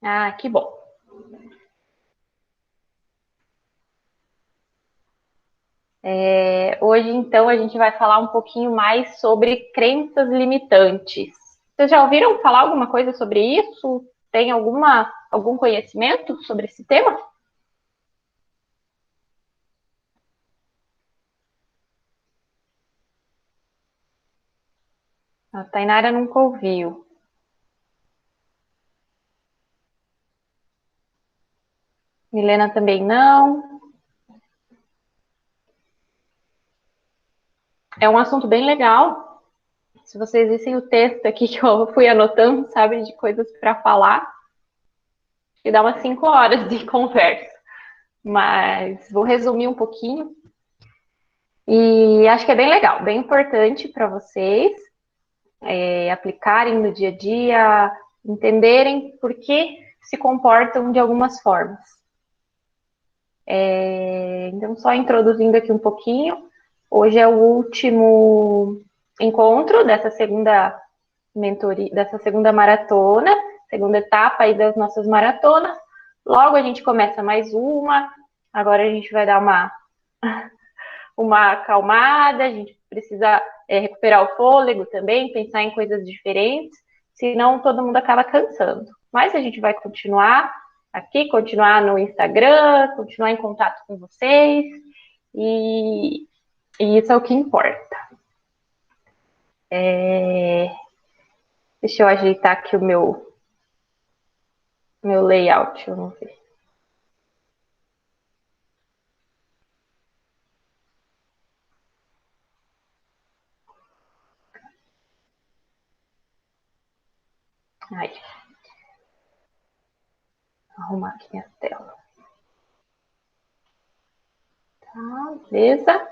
Ah, que bom. Hoje, então, a gente vai falar um pouquinho mais sobre crenças limitantes. Vocês já ouviram falar alguma coisa sobre isso? Tem algum conhecimento sobre esse tema? A Tainara nunca ouviu. Milena também não. É um assunto bem legal. Se vocês vissem o texto aqui que eu fui anotando, sabe, de coisas para falar, que dá umas 5 horas de conversa. Mas vou resumir um pouquinho. E acho que é bem legal, bem importante para vocês aplicarem no dia a dia, entenderem por que se comportam de algumas formas. Então, só introduzindo aqui um pouquinho, hoje é o último encontro dessa segunda mentoria, dessa segunda maratona, segunda etapa aí das nossas maratonas. Logo a gente começa mais uma. Agora a gente vai dar uma acalmada, a gente precisa recuperar o fôlego também, pensar em coisas diferentes, senão todo mundo acaba cansando. Mas a gente vai continuar aqui, continuar no Instagram, continuar em contato com vocês, e, e isso é o que importa. Deixa eu ajeitar aqui o meu layout, vamos ver. Aí, arrumar aqui minha tela. Tá, beleza?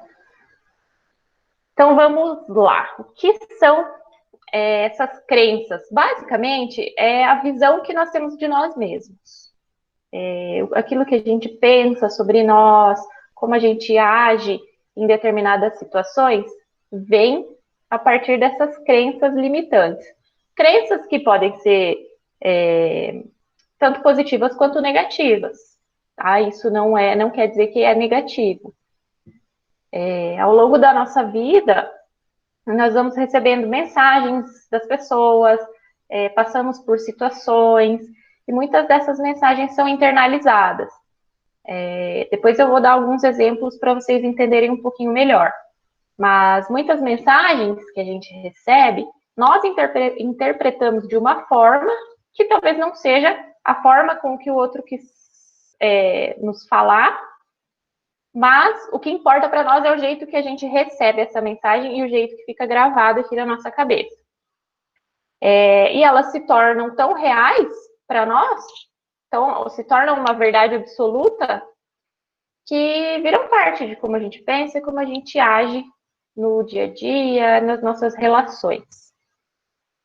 Então vamos lá. O que são essas crenças? Basicamente, é a visão que nós temos de nós mesmos. Aquilo que a gente pensa sobre nós, como a gente age em determinadas situações, vem a partir dessas crenças limitantes. Crenças que podem ser tanto positivas quanto negativas. Tá? Isso não quer dizer que é negativo. Ao longo da nossa vida, nós vamos recebendo mensagens das pessoas, passamos por situações, e muitas dessas mensagens são internalizadas. Depois eu vou dar alguns exemplos para vocês entenderem um pouquinho melhor. Mas muitas mensagens que a gente recebe, nós interpretamos de uma forma que talvez não seja a forma com que o outro quis nos falar, mas o que importa para nós é o jeito que a gente recebe essa mensagem e o jeito que fica gravado aqui na nossa cabeça. E elas se tornam tão reais para nós, então se tornam uma verdade absoluta, que viram parte de como a gente pensa e como a gente age no dia a dia, nas nossas relações.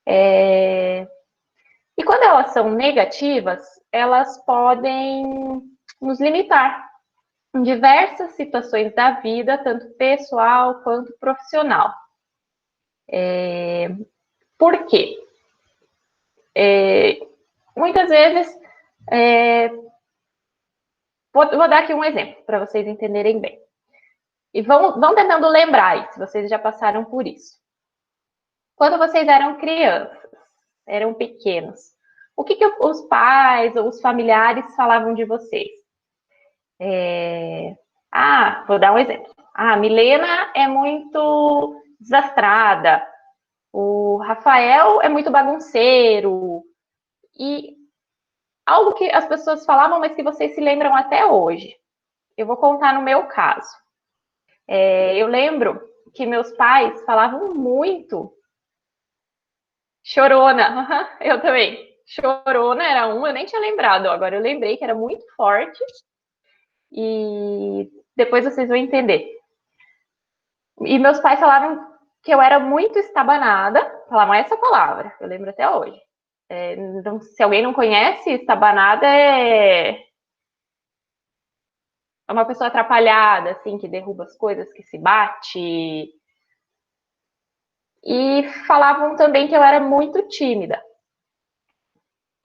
E quando elas são negativas, elas podem nos limitar em diversas situações da vida, tanto pessoal quanto profissional. Por quê? Muitas vezes, vou dar aqui um exemplo para vocês entenderem bem. E vão tentando lembrar aí, se vocês já passaram por isso. Quando vocês eram crianças, eram pequenos, o que os pais ou os familiares falavam de vocês? Vou dar um exemplo. A Milena é muito desastrada, o Rafael é muito bagunceiro, e algo que as pessoas falavam, mas que vocês se lembram até hoje. Eu vou contar no meu caso. Eu lembro que meus pais falavam muito chorona, eu também. Chorona era eu nem tinha lembrado, agora eu lembrei que era muito forte e depois vocês vão entender. E meus pais falavam que eu era muito estabanada, falavam essa palavra, eu lembro até hoje. Então, se alguém não conhece, estabanada é uma pessoa atrapalhada, assim, que derruba as coisas, que se bate. E falavam também que eu era muito tímida.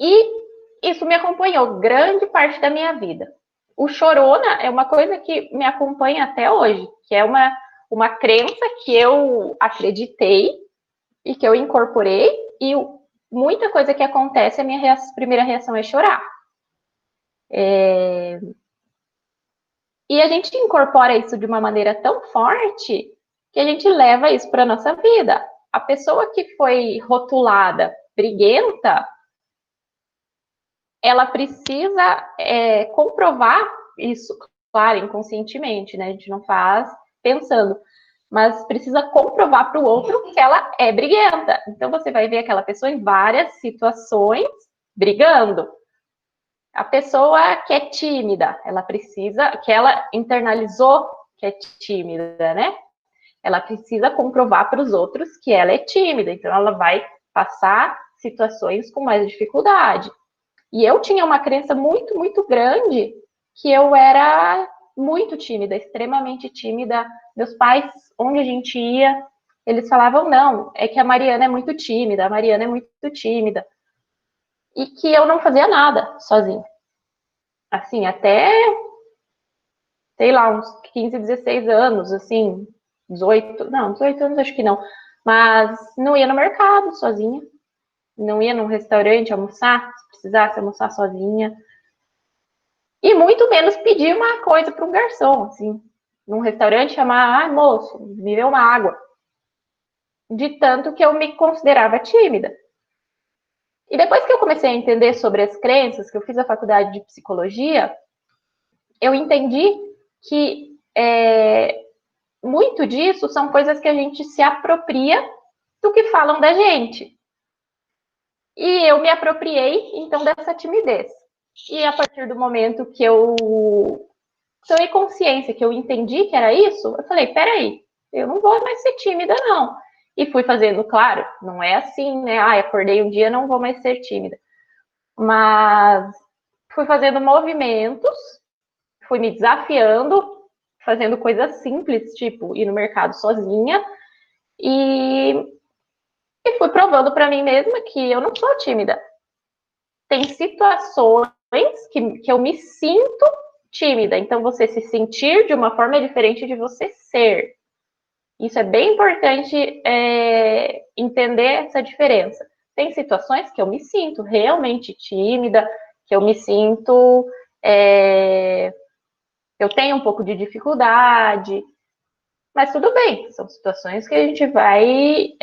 E isso me acompanhou grande parte da minha vida. O chorona é uma coisa que me acompanha até hoje, que é uma crença que eu acreditei e que eu incorporei, e muita coisa que acontece, a minha primeira reação é chorar. E a gente incorpora isso de uma maneira tão forte que a gente leva isso para a nossa vida. A pessoa que foi rotulada briguenta, ela precisa comprovar isso, claro, inconscientemente, né? A gente não faz pensando, mas precisa comprovar para o outro que ela é briguenta. Então você vai ver aquela pessoa em várias situações brigando. A pessoa que é tímida, ela precisa, que ela internalizou que é tímida, né? Ela precisa comprovar para os outros que ela é tímida, então ela vai passar situações com mais dificuldade. E eu tinha uma crença muito, muito grande que eu era muito tímida, extremamente tímida. Meus pais, onde a gente ia, eles falavam, não, é que a Mariana é muito tímida, a Mariana é muito tímida. E que eu não fazia nada sozinha. Assim, até, sei lá, uns 15, 16 anos, assim, 18 anos acho que não. Mas não ia no mercado sozinha, não ia num restaurante almoçar, se precisasse almoçar sozinha. E muito menos pedir uma coisa para um garçom, assim, num restaurante chamar, moço, me dê uma água. De tanto que eu me considerava tímida. E depois que eu comecei a entender sobre as crenças, que eu fiz a faculdade de psicologia, eu entendi que muito disso são coisas que a gente se apropria do que falam da gente. E eu me apropriei, então, dessa timidez. E a partir do momento que eu tomei consciência, que eu entendi que era isso, eu falei, peraí, eu não vou mais ser tímida, não. E fui fazendo, claro, não é assim, né? Ah, acordei um dia, não vou mais ser tímida. Mas fui fazendo movimentos, fui me desafiando, fazendo coisas simples, tipo ir no mercado sozinha, e fui provando para mim mesma que eu não sou tímida. Tem situações que eu me sinto tímida. Então, você se sentir de uma forma diferente de você ser. Isso é bem importante entender essa diferença. Tem situações que eu me sinto realmente tímida, que eu me sinto. Eu tenho um pouco de dificuldade, mas tudo bem, são situações que a gente vai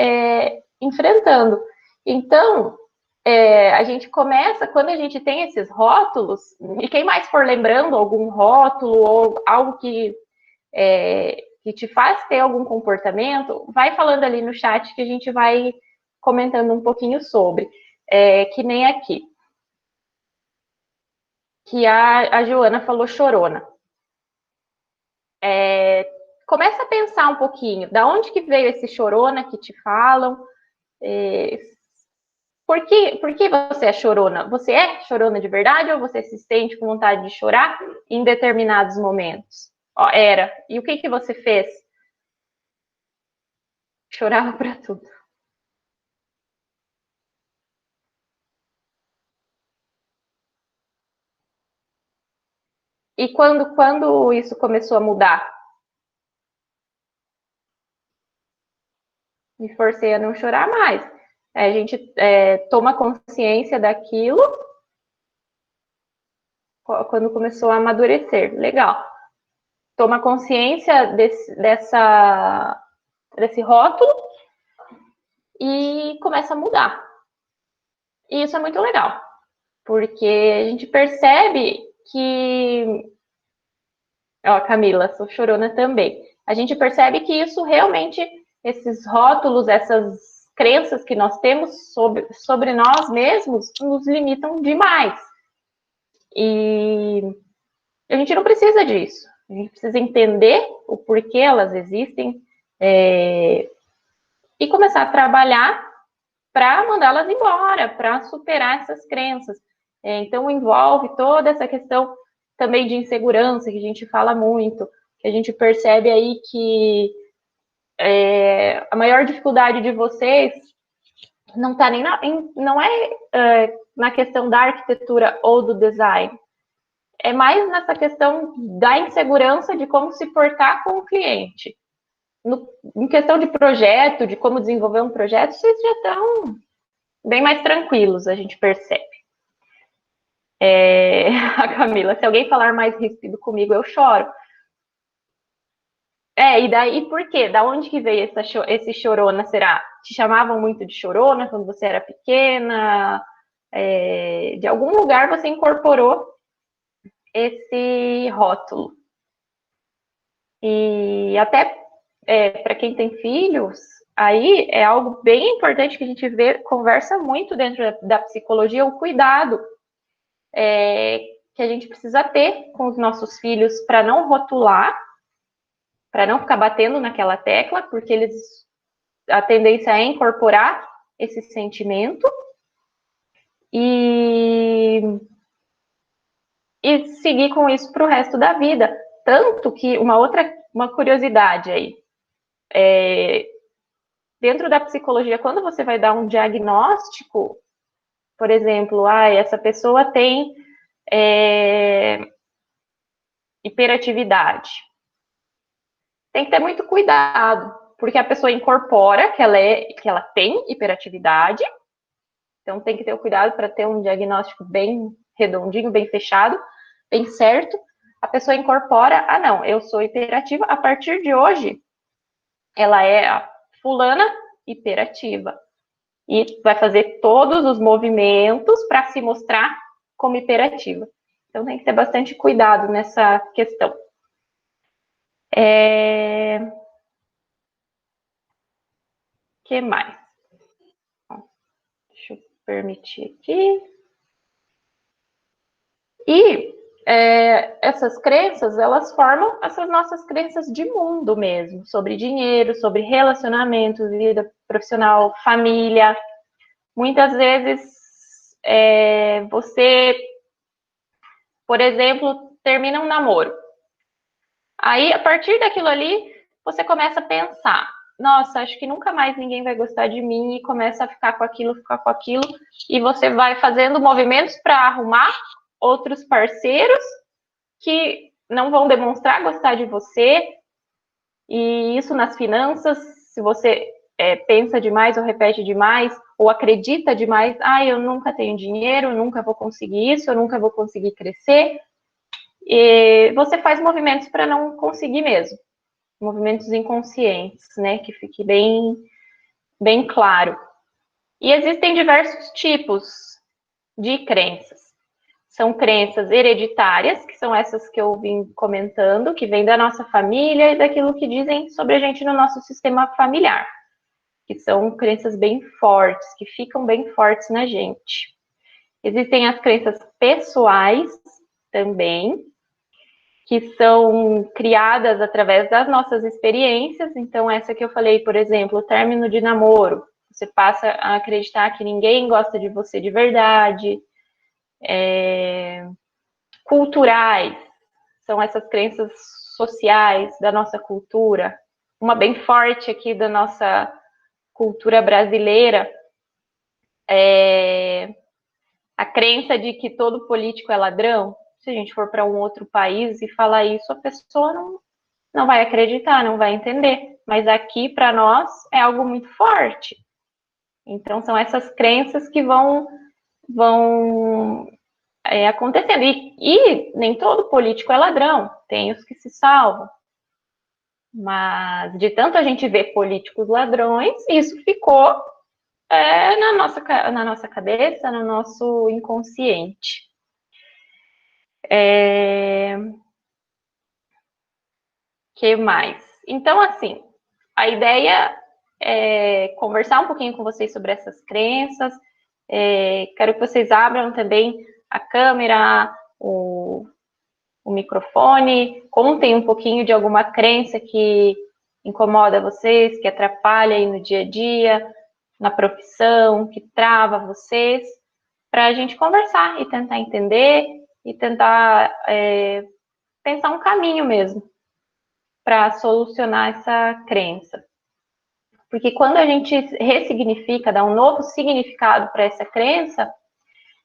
enfrentando. Então, a gente começa, quando a gente tem esses rótulos, e quem mais for lembrando algum rótulo ou algo que te faz ter algum comportamento, vai falando ali no chat que a gente vai comentando um pouquinho sobre. Que nem aqui. Que a Joana falou chorona. Começa a pensar um pouquinho, da onde que veio esse chorona que te falam? Por que você é chorona? Você é chorona de verdade ou você se sente com vontade de chorar em determinados momentos? Ó, era. E o que você fez? Chorava para tudo. E quando isso começou a mudar? Me forcei a não chorar mais. A gente toma consciência daquilo quando começou a amadurecer. Legal. Toma consciência desse rótulo e começa a mudar. E isso é muito legal, porque a gente percebe que. Ó, Camila, sou chorona também. A gente percebe que isso realmente, esses rótulos, essas crenças que nós temos sobre nós mesmos, nos limitam demais. E a gente não precisa disso. A gente precisa entender o porquê elas existem e começar a trabalhar para mandá-las embora, para superar essas crenças. Então, envolve toda essa questão também de insegurança, que a gente fala muito, que a gente percebe aí que a maior dificuldade de vocês não está nem não é na questão da arquitetura ou do design. É mais nessa questão da insegurança de como se portar com o cliente. Em questão de projeto, de como desenvolver um projeto, vocês já estão bem mais tranquilos, a gente percebe. A Camila, se alguém falar mais ríspido comigo, eu choro. E daí por quê? Da onde que veio esse chorona, será? Te chamavam muito de chorona quando você era pequena? De algum lugar você incorporou esse rótulo. E até para quem tem filhos, aí é algo bem importante que a gente conversa muito dentro da psicologia, o cuidado que a gente precisa ter com os nossos filhos para não rotular, para não ficar batendo naquela tecla, porque a tendência é incorporar esse sentimento e seguir com isso para o resto da vida. Tanto que uma curiosidade aí, dentro da psicologia, quando você vai dar um diagnóstico, por exemplo, essa pessoa tem hiperatividade. Tem que ter muito cuidado, porque a pessoa incorpora que ela tem hiperatividade, então tem que ter o cuidado para ter um diagnóstico bem redondinho, bem fechado, bem certo. A pessoa incorpora, não, eu sou hiperativa, a partir de hoje, ela é a fulana hiperativa. E vai fazer todos os movimentos para se mostrar como hiperativa. Então tem que ter bastante cuidado nessa questão. Que mais? Deixa eu permitir aqui. E essas crenças, elas formam essas nossas crenças de mundo mesmo, sobre dinheiro, sobre relacionamentos, vida profissional, família. Muitas vezes você, por exemplo, termina um namoro. Aí, a partir daquilo ali, você começa a pensar, nossa, acho que nunca mais ninguém vai gostar de mim, e começa a ficar com aquilo, e você vai fazendo movimentos para arrumar outros parceiros que não vão demonstrar gostar de você, e isso nas finanças, se você pensa demais ou repete demais, ou acredita demais, eu nunca tenho dinheiro, eu nunca vou conseguir isso, eu nunca vou conseguir crescer, e você faz movimentos para não conseguir mesmo, movimentos inconscientes, né, que fique bem, bem claro. E existem diversos tipos de crenças. São crenças hereditárias, que são essas que eu vim comentando, que vêm da nossa família e daquilo que dizem sobre a gente no nosso sistema familiar, que são crenças bem fortes, que ficam bem fortes na gente. Existem as crenças pessoais também, que são criadas através das nossas experiências. Então, essa que eu falei, por exemplo, o término de namoro, você passa a acreditar que ninguém gosta de você de verdade. Culturais, são essas crenças sociais da nossa cultura. Uma bem forte aqui da nossa cultura brasileira é a crença de que todo político é ladrão. Se a gente for para um outro país e falar isso, a pessoa não vai acreditar, não vai entender. Mas aqui, para nós, é algo muito forte. Então, são essas crenças que vão acontecendo. E nem todo político é ladrão, tem os que se salvam. Mas, de tanto a gente ver políticos ladrões, isso ficou na nossa cabeça, no nosso inconsciente. Que mais? Então, assim, a ideia é conversar um pouquinho com vocês sobre essas crenças. Quero que vocês abram também a câmera, o microfone, contem um pouquinho de alguma crença que incomoda vocês, que atrapalha aí no dia a dia, na profissão, que trava vocês, para a gente conversar e tentar entender e tentar pensar um caminho mesmo para solucionar essa crença. Porque quando a gente ressignifica, dá um novo significado para essa crença,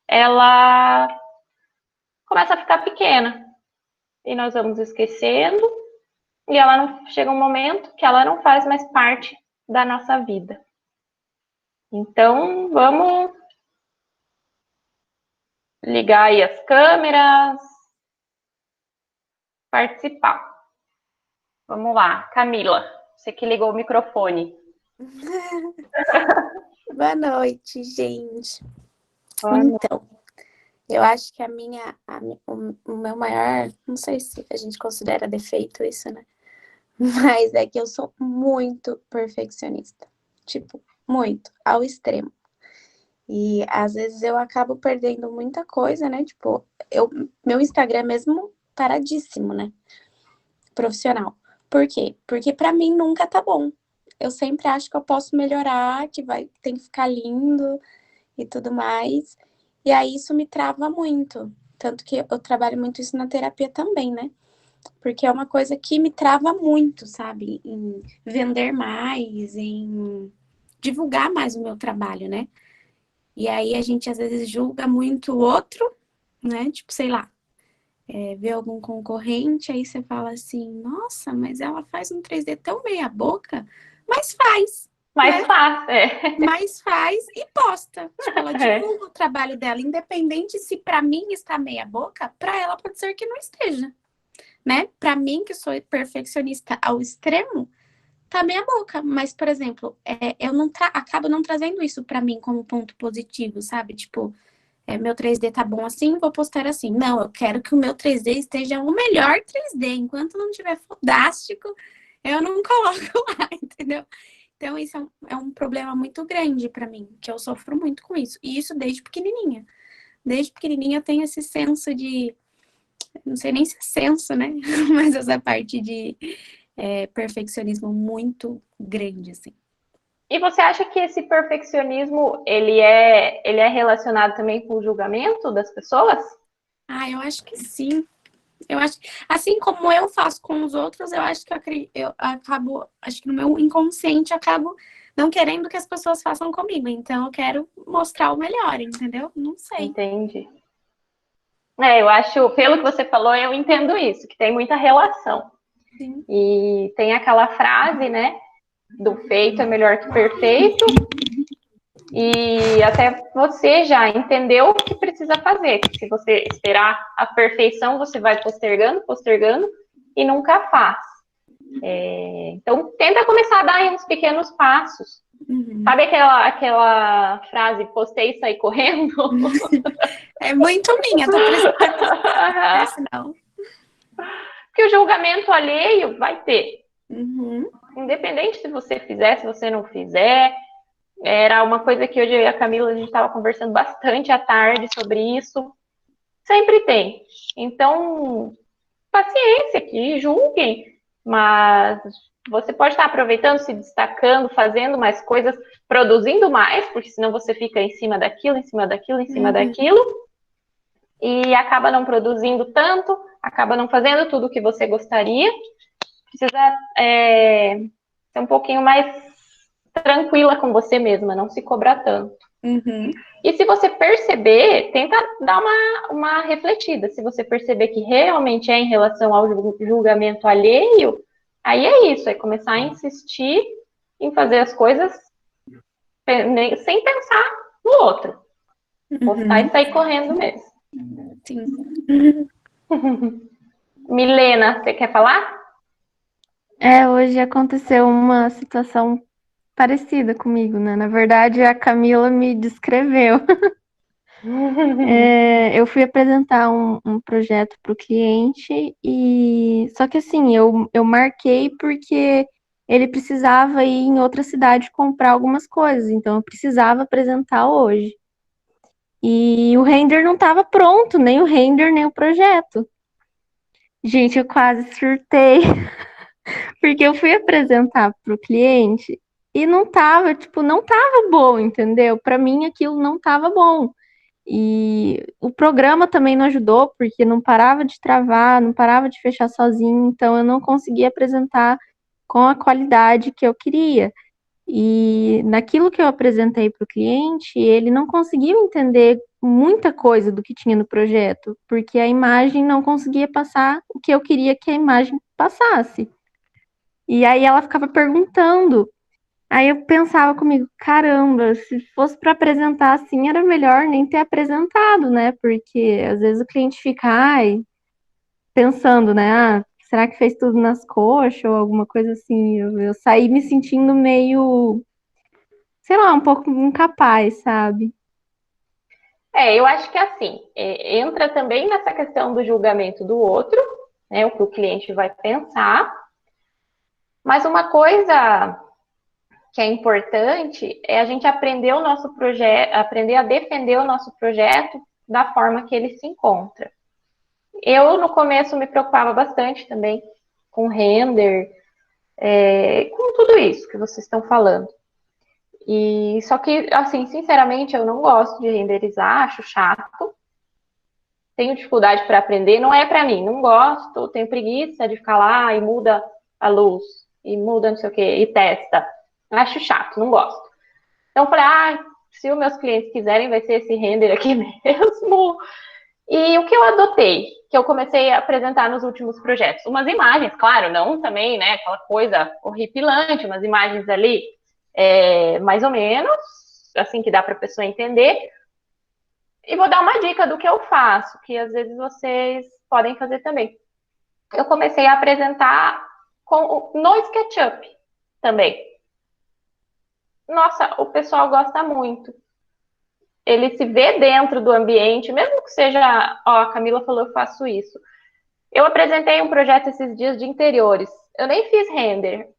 ela começa a ficar pequena. E nós vamos esquecendo, e ela não chega um momento que ela não faz mais parte da nossa vida. Então, vamos ligar aí as câmeras, participar. Vamos lá, Camila, você que ligou o microfone. Boa noite, gente. Boa noite. Então, eu acho que o meu maior, não sei se a gente considera defeito isso, né? Mas é que eu sou muito perfeccionista. Tipo, muito, ao extremo. E às vezes eu acabo perdendo muita coisa, né? Tipo, meu Instagram é mesmo paradíssimo, né? Profissional. Por quê? Porque pra mim nunca tá bom. Eu sempre acho que eu posso melhorar, tem que ficar lindo e tudo mais. E aí isso me trava muito. Tanto que eu trabalho muito isso na terapia também, né? Porque é uma coisa que me trava muito, sabe? Em vender mais, em divulgar mais o meu trabalho, né? E aí a gente às vezes julga muito o outro, né? Tipo, sei lá, vê algum concorrente, aí você fala assim, nossa, mas ela faz um 3D tão meia boca, mas faz, Mais né? fácil, é. Mas faz e posta. Tipo, ela divulga o trabalho dela, independente se para mim está meia boca, para ela pode ser que não esteja, né? Para mim, que sou perfeccionista ao extremo, tá meia boca. Mas, por exemplo, eu não acabo não trazendo isso para mim como ponto positivo, sabe? Tipo, meu 3D tá bom assim, vou postar assim. Não, eu quero que o meu 3D esteja o melhor 3D. Enquanto não tiver fodástico, eu não coloco lá, entendeu? Então, isso é um problema muito grande para mim, que eu sofro muito com isso. E isso desde pequenininha. Desde pequenininha eu tenho esse senso de... Não sei nem se é senso, né? Mas essa parte de perfeccionismo muito grande, assim. E você acha que esse perfeccionismo, ele é relacionado também com o julgamento das pessoas? Ah, eu acho que sim. Eu acho, assim como eu faço com os outros, eu acho que eu acabo, acho que no meu inconsciente eu acabo não querendo que as pessoas façam comigo. Então eu quero mostrar o melhor, entendeu? Não sei. Entendi. Eu acho, pelo que você falou, eu entendo isso, que tem muita relação. Sim. E tem aquela frase, né, do feito é melhor que perfeito, e até você já entendeu o que precisa fazer. Que se você esperar a perfeição, você vai postergando, postergando, e nunca faz. Então, tenta começar a dar uns pequenos passos. Uhum. Sabe aquela frase, postei e saí correndo? É muito minha, tô precisando desse não. Porque o julgamento alheio vai ter. Uhum. Independente se você fizer, se você não fizer. Era uma coisa que hoje eu e a Camila, a gente estava conversando bastante à tarde sobre isso. Sempre tem. Então, paciência, que julguem. Mas você pode estar aproveitando, se destacando, fazendo mais coisas, produzindo mais, porque senão você fica em cima daquilo, em cima daquilo, em cima daquilo, e acaba não produzindo tanto, acaba não fazendo tudo o que você gostaria. Precisa ser um pouquinho mais tranquila com você mesma, não se cobrar tanto. Uhum. E se você perceber, tenta dar uma refletida. Se você perceber que realmente é em relação ao julgamento alheio, aí é isso, é começar a insistir em fazer as coisas sem pensar no outro. Postar e sair correndo mesmo. Sim. Milena, você quer falar? Hoje aconteceu uma situação parecida comigo, né? Na verdade, a Camila me descreveu. Eu fui apresentar um projeto para o cliente e só que assim, eu marquei porque ele precisava ir em outra cidade comprar algumas coisas, então eu precisava apresentar hoje. E o render não estava pronto, nem o render, nem o projeto. Gente, eu quase surtei. Porque eu fui apresentar para o cliente e não tava, tipo, não tava bom, entendeu? Para mim aquilo não tava bom. E o programa também não ajudou, porque não parava de travar, não parava de fechar sozinho, então eu não conseguia apresentar com a qualidade que eu queria. E naquilo que eu apresentei para o cliente, ele não conseguiu entender muita coisa do que tinha no projeto, porque a imagem não conseguia passar o que eu queria que a imagem passasse. E aí ela ficava perguntando. Aí eu pensava comigo, caramba, se fosse para apresentar assim, era melhor nem ter apresentado, né? Porque às vezes o cliente fica, ai, pensando, né? Ah, será que fez tudo nas coxas ou alguma coisa assim? Eu saí me sentindo meio, sei lá, um pouco incapaz, sabe? Eu acho que assim, entra também nessa questão do julgamento do outro, né, o que o cliente vai pensar, mas uma coisa que é importante é a gente aprender o nosso projeto, aprender a defender o nosso projeto da forma que ele se encontra. Eu, no começo, me preocupava bastante também com render, com tudo isso que vocês estão falando. E só que, assim, sinceramente, eu não gosto de renderizar, acho chato. Tenho dificuldade para aprender, não é para mim, não gosto, tenho preguiça de ficar lá e muda a luz, e muda não sei o que, e testa. Acho chato, não gosto. Então, eu falei, se os meus clientes quiserem, vai ser esse render aqui mesmo. E o que eu adotei, que eu comecei a apresentar nos últimos projetos? Umas imagens, claro, não também, né, aquela coisa horripilante, umas imagens ali, mais ou menos, assim que dá para a pessoa entender. E vou dar uma dica do que eu faço, que às vezes vocês podem fazer também. Eu comecei a apresentar no SketchUp também. Nossa, o pessoal gosta muito. Ele se vê dentro do ambiente, mesmo que seja, ó, a Camila falou, eu faço isso. Eu apresentei um projeto esses dias de interiores. Eu nem fiz render.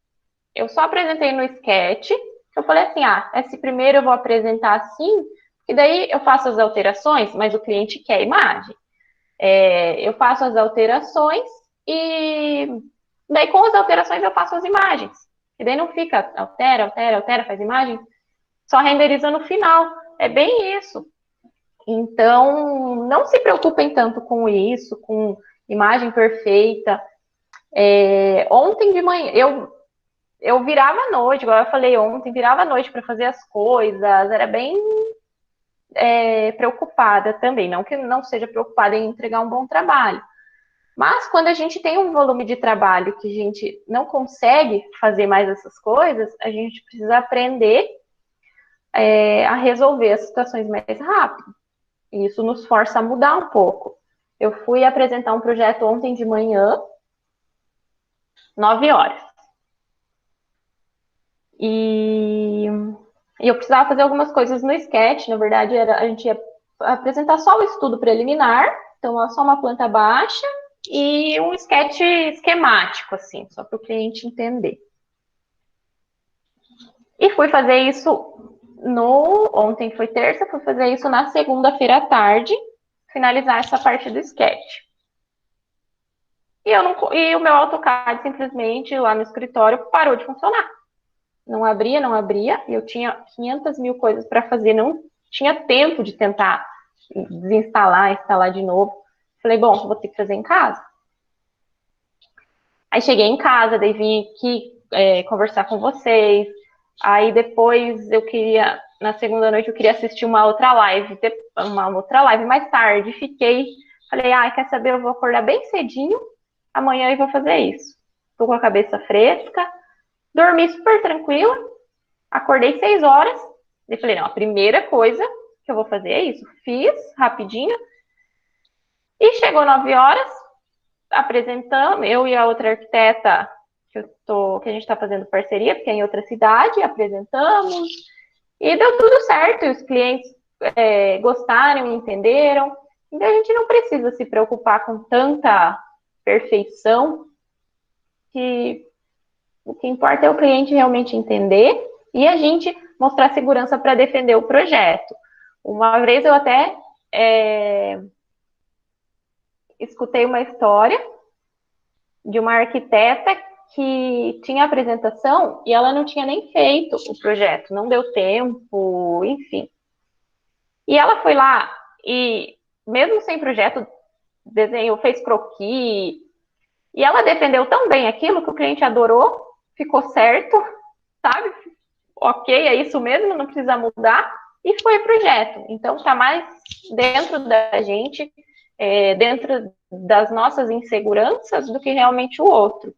Eu só apresentei no Sketch. Eu falei assim, esse primeiro eu vou apresentar assim, e daí eu faço as alterações, mas o cliente quer imagem. Eu faço as alterações e daí com as alterações eu faço as imagens. E daí não fica altera, faz imagem, só renderiza no final. É bem isso. Então, não se preocupem tanto com isso, com imagem perfeita. Ontem de manhã, eu virava à noite, igual eu falei ontem, virava à noite para fazer as coisas, era bem preocupada também, não que não seja preocupada em entregar um bom trabalho. Mas quando a gente tem um volume de trabalho que a gente não consegue fazer mais essas coisas, a gente precisa aprender a resolver as situações mais rápido. E isso nos força a mudar um pouco. Eu fui apresentar um projeto ontem de manhã, 9 horas. E eu precisava fazer algumas coisas no Sketch. Na verdade, a gente ia apresentar só o estudo preliminar, então só uma planta baixa e um sketch esquemático, assim, só para o cliente entender. E fui fazer isso ontem foi terça, fui fazer isso na segunda-feira à tarde, finalizar essa parte do sketch. E o meu AutoCAD simplesmente lá no escritório parou de funcionar. Não abria, e eu tinha 500 mil coisas para fazer, não tinha tempo de tentar desinstalar, instalar de novo. Falei, bom, vou ter que fazer em casa. Aí cheguei em casa, daí vim aqui conversar com vocês. Aí depois na segunda noite, eu queria assistir uma outra live mais tarde. Fiquei, falei, quer saber, eu vou acordar bem cedinho, amanhã eu vou fazer isso. Tô com a cabeça fresca, dormi super tranquila, acordei 6 horas, e falei, não, a primeira coisa que eu vou fazer é isso. Fiz rapidinho, e chegou 9 horas, apresentamos, eu e a outra arquiteta que a gente está fazendo parceria, porque é em outra cidade, apresentamos, e deu tudo certo, os clientes gostaram, entenderam, então a gente não precisa se preocupar com tanta perfeição, que o que importa é o cliente realmente entender e a gente mostrar segurança para defender o projeto. Uma vez eu até escutei uma história de uma arquiteta que tinha apresentação e ela não tinha nem feito o projeto, não deu tempo, enfim. E ela foi lá e, mesmo sem projeto, desenhou, fez croquis, e ela defendeu tão bem aquilo que o cliente adorou, ficou certo, sabe? ok, é isso mesmo, não precisa mudar, e foi projeto. Então, está mais dentro da gente, dentro das nossas inseguranças, do que realmente o outro.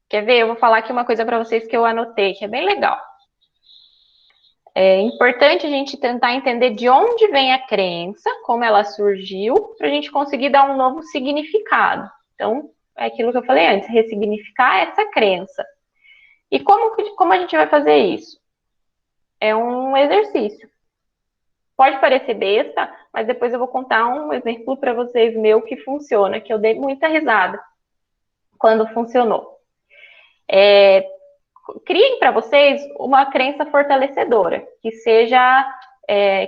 Quer ver? Eu vou falar aqui uma coisa para vocês que eu anotei, que é bem legal. É importante a gente tentar entender de onde vem a crença, como ela surgiu, para a gente conseguir dar um novo significado. Então, é aquilo que eu falei antes, ressignificar essa crença. E como a gente vai fazer isso? É um exercício. Pode parecer besta, mas depois eu vou contar um exemplo para vocês meu que funciona, que eu dei muita risada quando funcionou. Criem para vocês uma crença fortalecedora, que seja,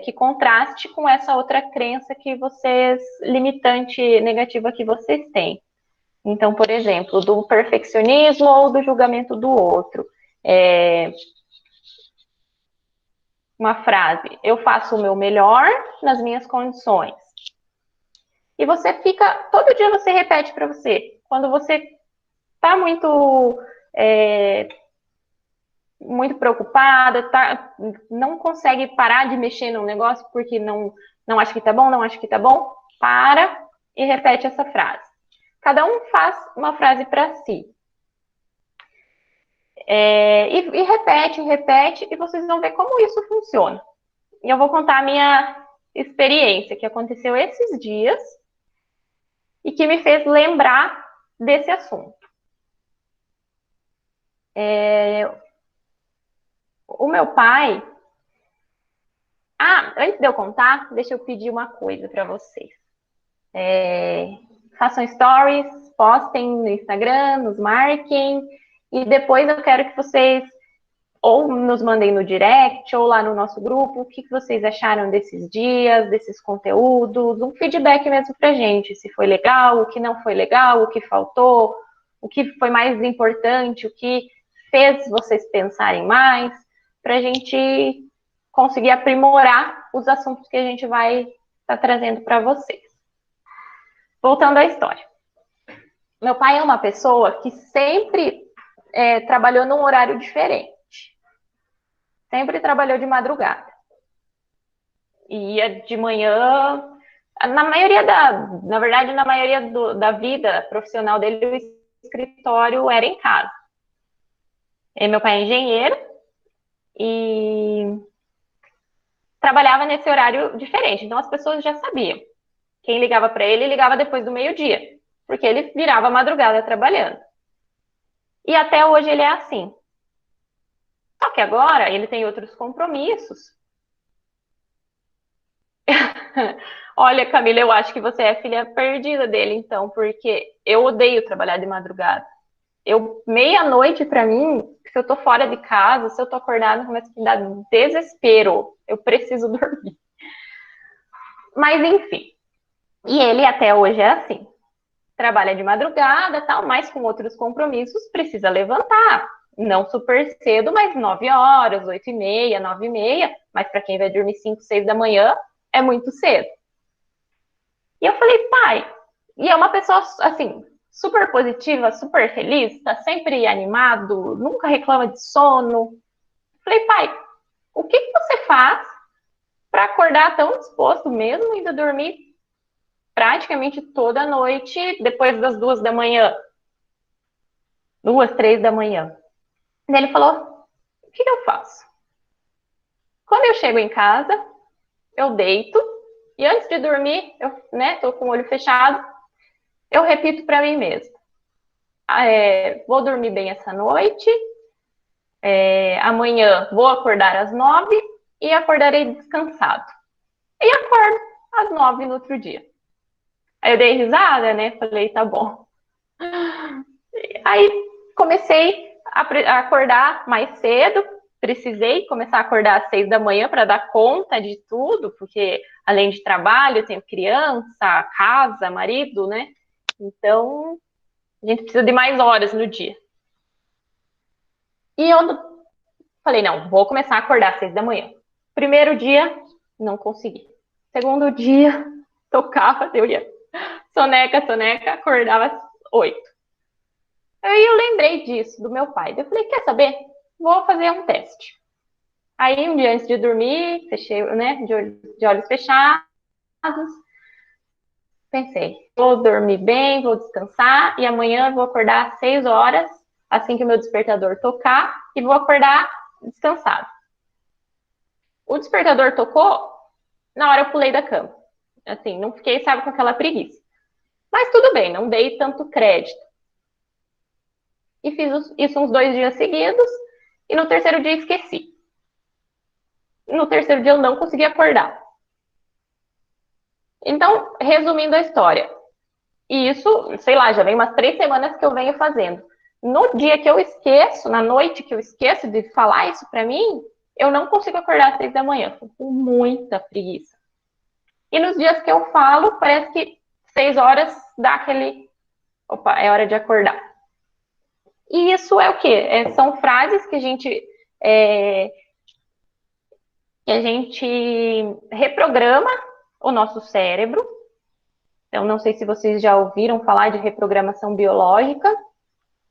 que contraste com essa outra crença que vocês, limitante, negativa que vocês têm. Então, por exemplo, do perfeccionismo ou do julgamento do outro. Uma frase: eu faço o meu melhor nas minhas condições. E você fica, todo dia você repete para você. Quando você está muito preocupada, não consegue parar de mexer no negócio porque não acha que tá bom, não acha que tá bom, para e repete essa frase. Cada um faz uma frase para si. E repete, e vocês vão ver como isso funciona. E eu vou contar a minha experiência, que aconteceu esses dias, e que me fez lembrar desse assunto. O meu pai... antes de eu contar, deixa eu pedir uma coisa para vocês. Façam stories, postem no Instagram, nos marquem, e depois eu quero que vocês ou nos mandem no direct, ou lá no nosso grupo, o que vocês acharam desses dias, desses conteúdos, um feedback mesmo pra gente, se foi legal, o que não foi legal, o que faltou, o que foi mais importante, o que fez vocês pensarem mais, pra gente conseguir aprimorar os assuntos que a gente vai estar trazendo para vocês. Voltando à história. Meu pai é uma pessoa que sempre trabalhou num horário diferente. Sempre trabalhou de madrugada. Ia de manhã, na maioria da vida profissional dele, o escritório era em casa. Meu pai é engenheiro e trabalhava nesse horário diferente. Então as pessoas já sabiam. Quem ligava para ele, ligava depois do meio-dia, porque ele virava madrugada trabalhando. E até hoje ele é assim. Só que agora ele tem outros compromissos. Olha, Camila, eu acho que você é filha perdida dele, então, porque eu odeio trabalhar de madrugada. Meia-noite, para mim, se eu tô fora de casa, se eu tô acordada, começa a me dar desespero. Eu preciso dormir. Mas, enfim. E ele até hoje é assim. Trabalha de madrugada, tal, mas com outros compromissos, precisa levantar. Não super cedo, mas 9 horas, 8h30, 9h30. Mas para quem vai dormir 5, 6 da manhã, é muito cedo. E eu falei, pai, e é uma pessoa, assim, super positiva, super feliz, tá sempre animado, nunca reclama de sono. Falei, pai, o que você faz para acordar tão disposto mesmo e ainda dormir praticamente toda noite depois das 2 da manhã? 2, 3 da manhã. E ele falou, o que eu faço? Quando eu chego em casa, eu deito, e antes de dormir, eu tô com o olho fechado, eu repito para mim mesma. Vou dormir bem essa noite, amanhã vou acordar às 9 e acordarei descansado. E acordo às 9 no outro dia. Aí eu dei risada, né? Falei, tá bom. Aí comecei a acordar mais cedo, precisei começar a acordar às 6 da manhã para dar conta de tudo, porque além de trabalho, eu tenho criança, casa, marido, né? Então, a gente precisa de mais horas no dia. E eu falei, não, vou começar a acordar às 6 da manhã. Primeiro dia, não consegui. Segundo dia, tocava, eu ia soneca, acordava às 8. Aí eu lembrei disso, do meu pai. Eu falei, quer saber? Vou fazer um teste. Aí, um dia antes de dormir, fechei, né, de olhos fechados, pensei, vou dormir bem, vou descansar, e amanhã eu vou acordar às 6 horas, assim que o meu despertador tocar, e vou acordar descansado. O despertador tocou, na hora eu pulei da cama. Assim, não fiquei, sabe, com aquela preguiça. Mas tudo bem, não dei tanto crédito. E fiz isso uns 2 dias seguidos, e no terceiro dia esqueci. No terceiro dia eu não consegui acordar. Então, resumindo a história, e isso, sei lá, já vem umas 3 semanas que eu venho fazendo. No dia que eu esqueço, na noite que eu esqueço de falar isso pra mim, eu não consigo acordar às 6 da manhã, com muita preguiça. E nos dias que eu falo, parece que 6 horas dá aquele, opa, é hora de acordar. E isso é o quê? São frases é, que a gente reprograma o nosso cérebro. Então, não sei se vocês já ouviram falar de reprogramação biológica.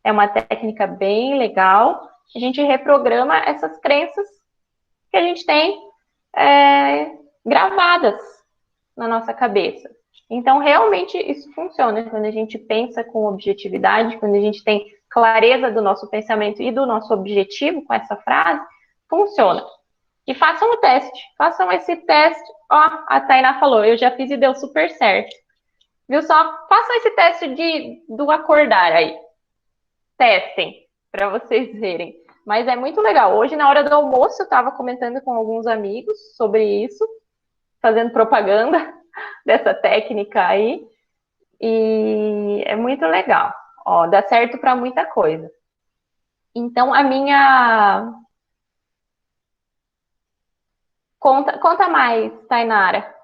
É uma técnica bem legal. A gente reprograma essas crenças que a gente tem gravadas na nossa cabeça. Então, realmente, isso funciona quando a gente pensa com objetividade, quando a gente tem clareza do nosso pensamento e do nosso objetivo com essa frase, funciona. E façam o teste, façam esse teste. Ó, a Tainá falou, eu já fiz e deu super certo. Viu só? Façam esse teste do acordar aí. Testem, para vocês verem. Mas é muito legal. Hoje, na hora do almoço, eu estava comentando com alguns amigos sobre isso, fazendo propaganda dessa técnica aí. E é muito legal. Ó, dá certo para muita coisa. Então, a minha... Conta mais, Tainara.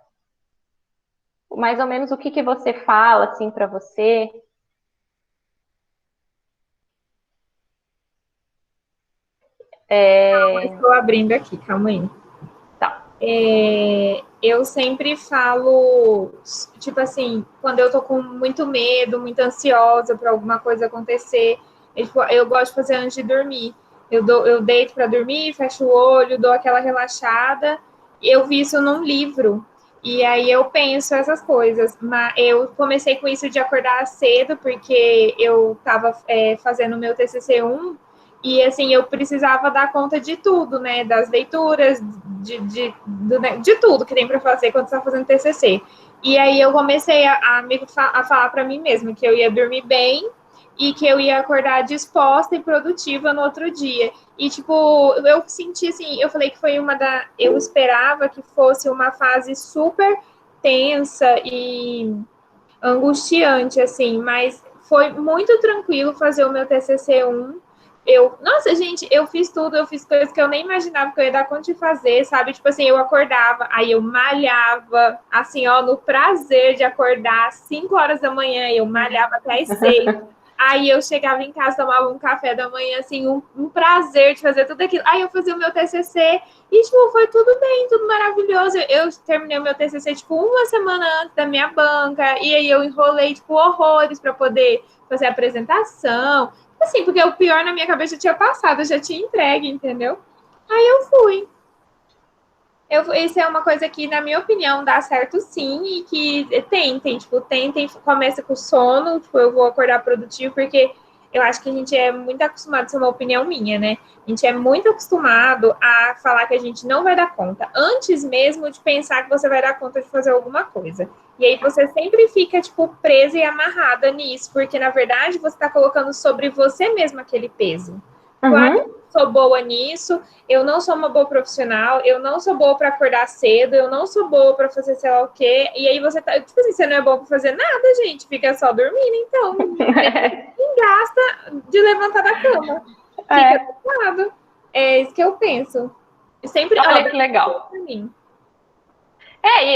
Mais ou menos o que você fala, assim, para você. Estou abrindo aqui, calma aí. Tá. Eu sempre falo, tipo assim, quando eu tô com muito medo, muito ansiosa para alguma coisa acontecer, eu gosto de fazer antes de dormir. Eu deito para dormir, fecho o olho, dou aquela relaxada. Eu vi isso num livro. E aí eu penso essas coisas. Mas eu comecei com isso de acordar cedo, porque eu estava fazendo o meu TCC1. E, assim, eu precisava dar conta de tudo, né? Das leituras, de tudo que tem para fazer quando você está fazendo TCC. E aí eu comecei a falar para mim mesma que eu ia dormir bem e que eu ia acordar disposta e produtiva no outro dia. E, tipo, eu senti, assim, eu falei que foi eu esperava que fosse uma fase super tensa e angustiante, assim, mas foi muito tranquilo fazer o meu TCC1. Nossa, gente, eu fiz tudo, eu fiz coisas que eu nem imaginava que eu ia dar conta de fazer, sabe? Tipo assim, eu acordava, aí eu malhava, assim, ó, no prazer de acordar às 5 horas da manhã, eu malhava até às 6. Aí eu chegava em casa, tomava um café da manhã, assim, um prazer de fazer tudo aquilo. Aí eu fazia o meu TCC e, tipo, foi tudo bem, tudo maravilhoso. Eu terminei o meu TCC, tipo, uma semana antes da minha banca, e aí eu enrolei, tipo, horrores para poder fazer a apresentação. Assim, porque o pior na minha cabeça já tinha passado, eu já tinha entregue, entendeu? Aí eu fui. Isso é uma coisa que, na minha opinião, dá certo sim, e que tentem, começa com sono, tipo, eu vou acordar produtivo, porque eu acho que a gente é muito acostumado, isso é uma opinião minha, né? A gente é muito acostumado a falar que a gente não vai dar conta, antes mesmo de pensar que você vai dar conta de fazer alguma coisa. E aí você sempre fica, tipo, presa e amarrada nisso, porque, na verdade, você está colocando sobre você mesmo aquele peso. Claro, eu sou boa nisso, eu não sou uma boa profissional, eu não sou boa para acordar cedo, eu não sou boa para fazer sei lá o quê, e aí você tá, tipo assim, você não é boa para fazer nada, gente, fica só dormindo, então, ninguém gasta de levantar da cama, fica deitado. É isso que eu penso. Sempre, olha que legal. E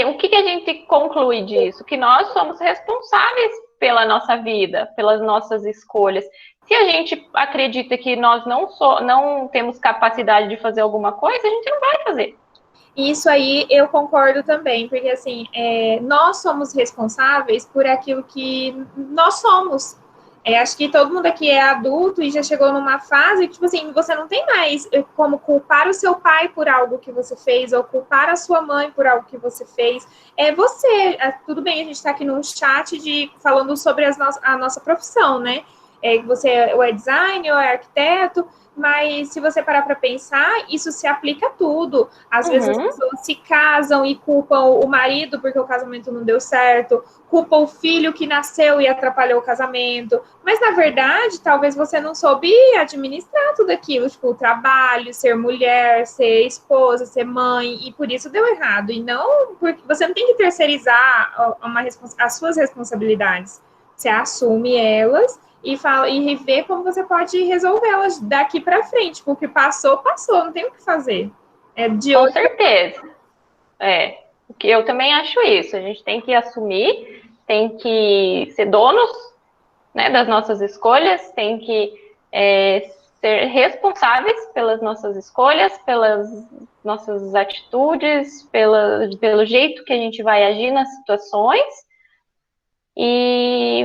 o que a gente conclui disso? Que nós somos responsáveis pela nossa vida, pelas nossas escolhas. Se a gente acredita que nós não temos capacidade de fazer alguma coisa, a gente não vai fazer. Isso aí eu concordo também, porque assim, nós somos responsáveis por aquilo que nós somos. Acho que todo mundo aqui é adulto e já chegou numa fase que, tipo assim, você não tem mais como culpar o seu pai por algo que você fez ou culpar a sua mãe por algo que você fez. É você. Tudo bem, a gente está aqui num chat falando sobre a nossa profissão, né? Você ou é designer ou é arquiteto, mas se você parar para pensar, isso se aplica a tudo. Às vezes as pessoas se casam e culpam o marido porque o casamento não deu certo, culpa o filho que nasceu e atrapalhou o casamento, mas na verdade, talvez você não soube administrar tudo aquilo, tipo, o trabalho, ser mulher, ser esposa, ser mãe, e por isso deu errado. E não, porque você não tem que terceirizar as suas responsabilidades. Você assume elas e ver como você pode resolvê-las daqui para frente, porque passou, passou, não tem o que fazer. Com certeza. Porque eu também acho isso. A gente tem que assumir, tem que ser donos, né, das nossas escolhas, tem que ser responsáveis pelas nossas escolhas, pelas nossas atitudes, pelo jeito que a gente vai agir nas situações. E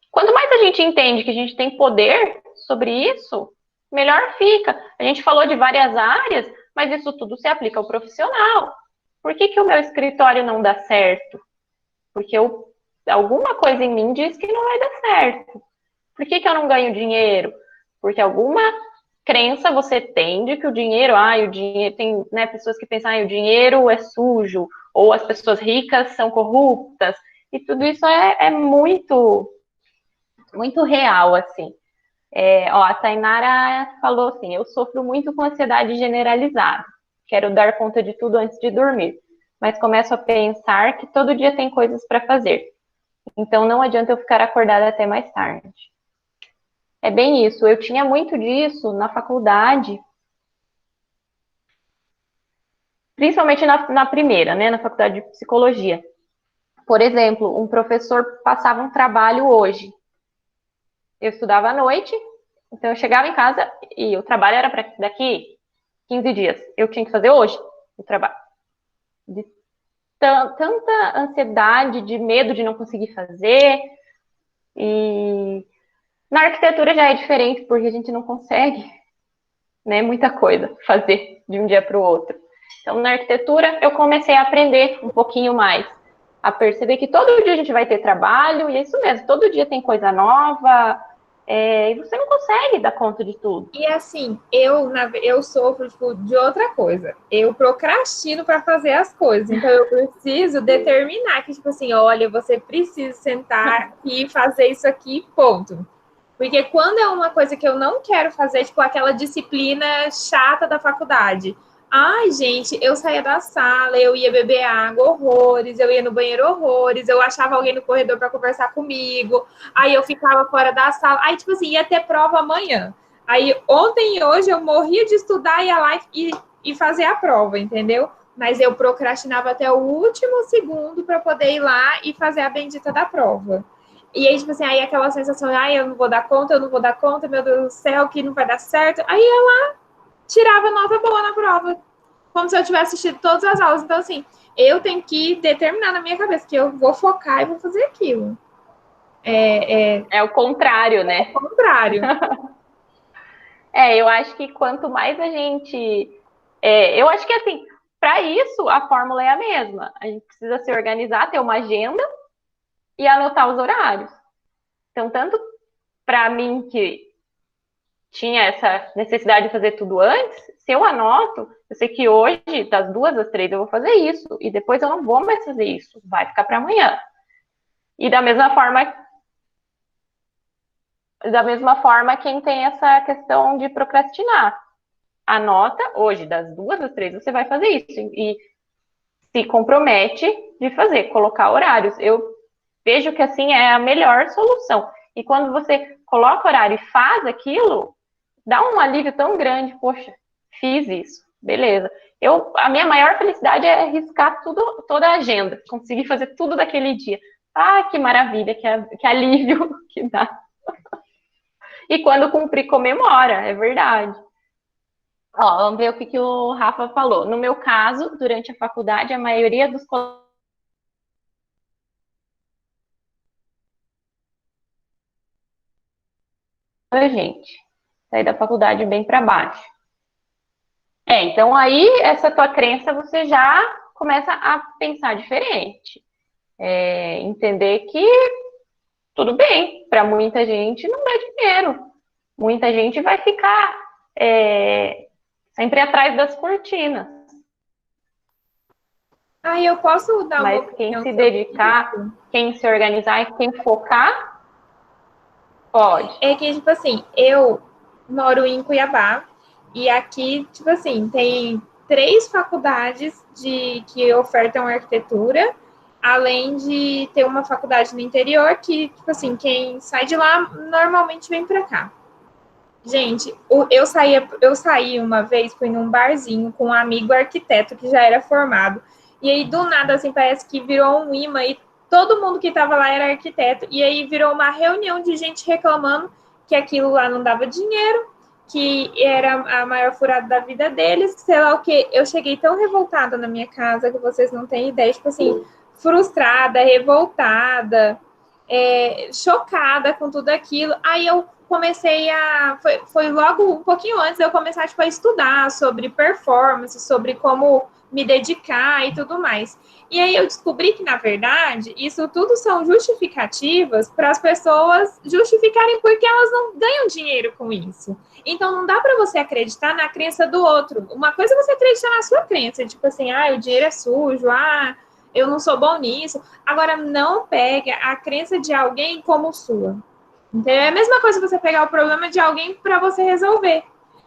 quanto mais a gente entende que a gente tem poder sobre isso, melhor fica. A gente falou de várias áreas, mas isso tudo se aplica ao profissional. Por que o meu escritório não dá certo? Porque alguma coisa em mim diz que não vai dar certo. Por que eu não ganho dinheiro? Porque alguma crença você tem de que o dinheiro tem, né, pessoas que pensam, o dinheiro é sujo, ou as pessoas ricas são corruptas, e tudo isso é muito, muito real, assim. A Tainara falou assim, eu sofro muito com ansiedade generalizada, quero dar conta de tudo antes de dormir, mas começo a pensar que todo dia tem coisas para fazer, então não adianta eu ficar acordada até mais tarde. É bem isso, eu tinha muito disso na faculdade, principalmente na primeira, né, na faculdade de psicologia. Por exemplo, um professor passava um trabalho hoje, eu estudava à noite, então eu chegava em casa e o trabalho era para daqui 15 dias. Eu tinha que fazer hoje o trabalho. De tanta ansiedade, de medo de não conseguir fazer. E na arquitetura já é diferente, porque a gente não consegue, né, muita coisa fazer de um dia para o outro. Então, na arquitetura, eu comecei a aprender um pouquinho mais, a perceber que todo dia a gente vai ter trabalho, e é isso mesmo, todo dia tem coisa nova, e você não consegue dar conta de tudo. E assim, eu sofro tipo, de outra coisa. Eu procrastino para fazer as coisas. Então eu preciso determinar que, tipo assim, olha, você precisa sentar e fazer isso aqui, ponto. Porque quando é uma coisa que eu não quero fazer, tipo aquela disciplina chata da faculdade. Ai, gente, eu saía da sala, eu ia beber água horrores, eu ia no banheiro horrores, eu achava alguém no corredor para conversar comigo, aí eu ficava fora da sala, aí, tipo assim, ia ter prova amanhã. Aí, ontem e hoje eu morria de estudar, ia lá e fazer a prova, entendeu? Mas eu procrastinava até o último segundo para poder ir lá e fazer a bendita da prova. E aí, tipo assim, aí aquela sensação, eu não vou dar conta, eu não vou dar conta, meu Deus do céu, que não vai dar certo. Aí ela tirava nota boa na prova, como se eu tivesse assistido todas as aulas. Então, assim, eu tenho que determinar na minha cabeça que eu vou focar e vou fazer aquilo. É o contrário, né? É o contrário. Eu acho que quanto mais a gente. Eu acho que, assim, para isso, a fórmula é a mesma. A gente precisa se organizar, ter uma agenda e anotar os horários. Então, tanto para mim, que tinha essa necessidade de fazer tudo antes, se eu anoto, eu sei que hoje, das 2 às 3, eu vou fazer isso, e depois eu não vou mais fazer isso, vai ficar para amanhã. E da mesma forma, quem tem essa questão de procrastinar, anota hoje, das 2 às 3, você vai fazer isso, e se compromete de fazer, colocar horários. Eu vejo que assim é a melhor solução. E quando você coloca horário e faz aquilo, dá um alívio tão grande, poxa, fiz isso, beleza. A minha maior felicidade é riscar tudo, toda a agenda, conseguir fazer tudo daquele dia. Ah, que maravilha, que alívio que dá. E quando cumprir, comemora, é verdade. Vamos ver o que o Rafa falou. No meu caso, durante a faculdade, a maioria dos gente. Sair da faculdade bem para baixo. Então aí, essa tua crença, você já começa a pensar diferente. Entender que tudo bem, para muita gente não dá dinheiro. Muita gente vai ficar sempre atrás das cortinas. Eu posso dar uma Mas opinião quem se sobre dedicar, isso? quem se organizar e quem focar, pode. É que, tipo assim, eu moro em Cuiabá e aqui, tipo assim, tem 3 faculdades que ofertam arquitetura, além de ter uma faculdade no interior que, tipo assim, quem sai de lá normalmente vem para cá. Gente, eu saí uma vez, fui num barzinho com um amigo arquiteto que já era formado. E aí, do nada, assim, parece que virou um imã e todo mundo que estava lá era arquiteto. E aí virou uma reunião de gente reclamando que aquilo lá não dava dinheiro, que era a maior furada da vida deles, sei lá o quê. Eu cheguei tão revoltada na minha casa que vocês não têm ideia, tipo assim, frustrada, revoltada, chocada com tudo aquilo. Aí eu comecei foi logo um pouquinho antes de eu começar tipo, a estudar sobre performance, sobre como me dedicar e tudo mais. E aí eu descobri que, na verdade, isso tudo são justificativas para as pessoas justificarem porque elas não ganham dinheiro com isso. Então não dá para você acreditar na crença do outro. Uma coisa é você acreditar na sua crença, tipo assim, o dinheiro é sujo, eu não sou bom nisso. Agora, não pega a crença de alguém como sua. Então, é a mesma coisa você pegar o problema de alguém para você resolver.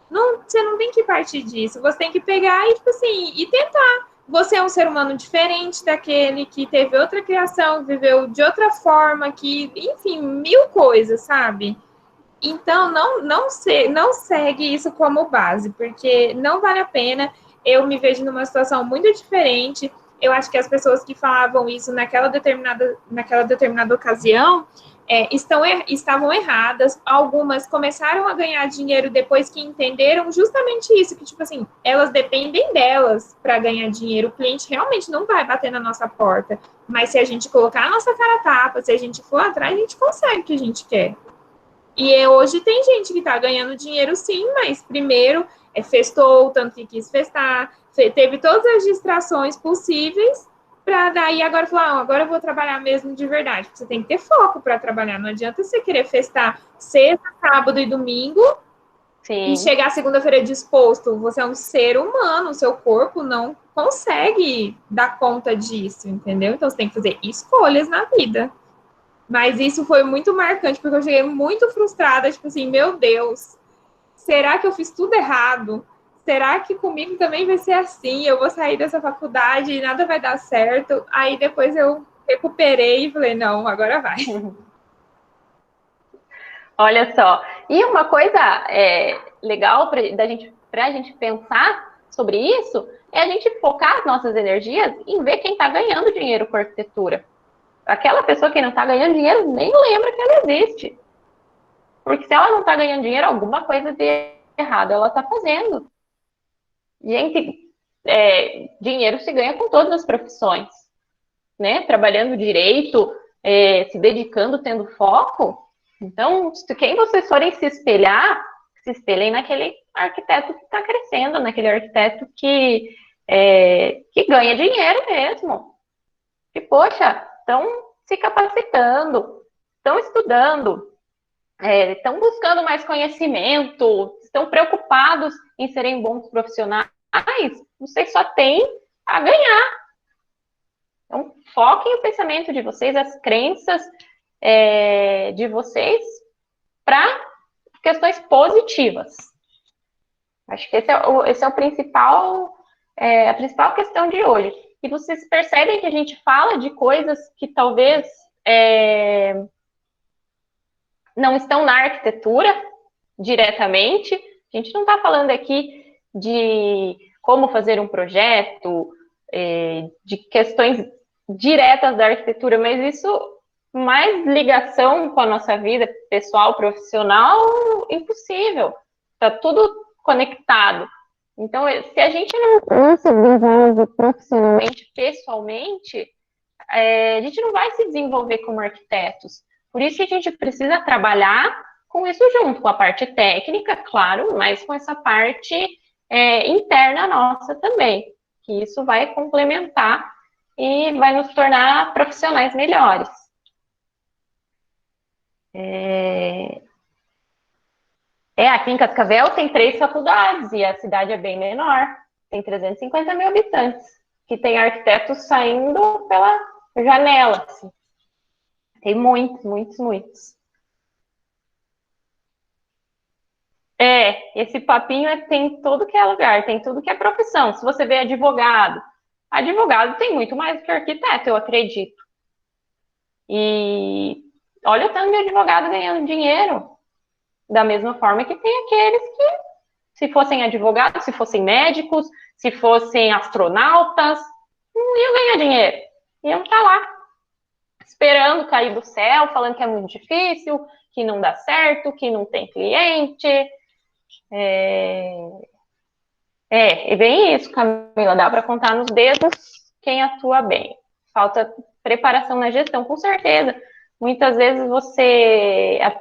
Não, você não tem que partir disso. Você tem que pegar e, tipo assim, e tentar. Você é um ser humano diferente daquele que teve outra criação, viveu de outra forma, que, enfim, 1000 coisas, sabe? Então, não segue isso como base, porque não vale a pena. Eu me vejo numa situação muito diferente. Eu acho que as pessoas que falavam isso naquela determinada ocasião estavam erradas. Algumas começaram a ganhar dinheiro depois que entenderam justamente isso, que, tipo assim, elas dependem delas para ganhar dinheiro. O cliente realmente não vai bater na nossa porta. Mas se a gente colocar a nossa cara a tapa, se a gente for atrás, a gente consegue o que a gente quer. E hoje tem gente que está ganhando dinheiro sim, mas primeiro festou o tanto que quis festar, teve todas as distrações possíveis, para daí agora falar, agora eu vou trabalhar mesmo de verdade. Você tem que ter foco para trabalhar, não adianta você querer festar sexta, sábado e domingo e Sim. chegar segunda-feira disposto. Você é um ser humano, o seu corpo não consegue dar conta disso, entendeu? Então você tem que fazer escolhas na vida. Mas isso foi muito marcante, porque eu cheguei muito frustrada, tipo assim, meu Deus, será que eu fiz tudo errado? Será que comigo também vai ser assim? Eu vou sair dessa faculdade e nada vai dar certo? Aí depois eu recuperei e falei, não, agora vai. Olha só. E uma coisa legal para a gente pensar sobre isso é a gente focar as nossas energias em ver quem está ganhando dinheiro com arquitetura. Aquela pessoa que não está ganhando dinheiro nem lembra que ela existe. Porque se ela não está ganhando dinheiro, alguma coisa de errado ela está fazendo. Gente, dinheiro se ganha com todas as profissões, né? Trabalhando direito, se dedicando, tendo foco. Então, se quem vocês forem se espelhar, se espelhem naquele arquiteto que está crescendo, naquele arquiteto que ganha dinheiro mesmo. E, poxa, estão se capacitando, estão estudando, estão buscando mais conhecimento, estão preocupados em serem bons profissionais, vocês só têm a ganhar. Então, foquem o pensamento de vocês, as crenças de vocês para questões positivas. Acho que esse é o principal, a principal questão de hoje. E vocês percebem que a gente fala de coisas que talvez não estão na arquitetura diretamente. A gente não está falando aqui de como fazer um projeto, de questões diretas da arquitetura, mas isso mais ligação com a nossa vida pessoal, profissional, impossível. Está tudo conectado. Então, se a gente não se desenvolve profissionalmente, pessoalmente, a gente não vai se desenvolver como arquitetos. Por isso que a gente precisa trabalhar com isso junto, com a parte técnica, claro, mas com essa parte interna nossa também, que isso vai complementar e vai nos tornar profissionais melhores. Aqui em Cascavel tem 3 faculdades e a cidade é bem menor, tem 350 mil habitantes, que tem arquitetos saindo pela janela, assim. Tem muitos, muitos, muitos. Esse papinho tem tudo que é lugar, tem tudo que é profissão. Se você vê advogado tem muito mais do que arquiteto, eu acredito. E olha o tanto de advogado ganhando dinheiro, da mesma forma que tem aqueles que, se fossem advogados, se fossem médicos, se fossem astronautas, não iam ganhar dinheiro. Iam estar lá, esperando cair do céu, falando que é muito difícil, que não dá certo, que não tem cliente. É bem isso, Camila, dá para contar nos dedos quem atua bem. Falta preparação na gestão, com certeza. Muitas vezes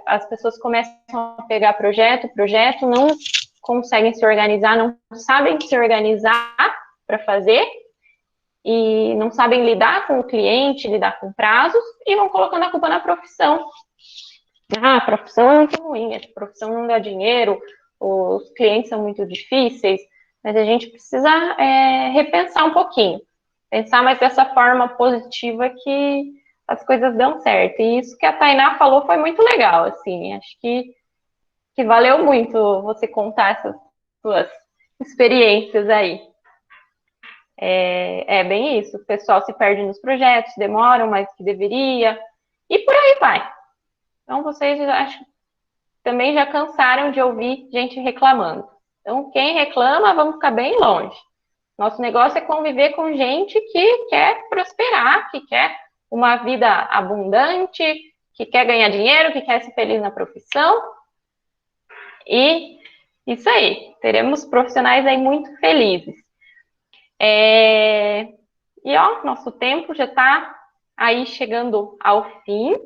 as pessoas começam a pegar projeto, não conseguem se organizar, não sabem se organizar para fazer, e não sabem lidar com o cliente, lidar com prazos, e vão colocando a culpa na profissão. A profissão é muito ruim, a profissão não dá dinheiro, os clientes são muito difíceis, mas a gente precisa repensar um pouquinho, pensar mais dessa forma positiva que as coisas dão certo. E isso que a Tainá falou foi muito legal, assim, acho que valeu muito você contar essas suas experiências aí. Bem isso, o pessoal se perde nos projetos, demoram mais do que deveria, e por aí vai. Então, vocês, acho, também já cansaram de ouvir gente reclamando. Então, quem reclama, vamos ficar bem longe. Nosso negócio é conviver com gente que quer prosperar, que quer uma vida abundante, que quer ganhar dinheiro, que quer ser feliz na profissão. E isso aí, teremos profissionais aí muito felizes. E, nosso tempo já está aí chegando ao fim.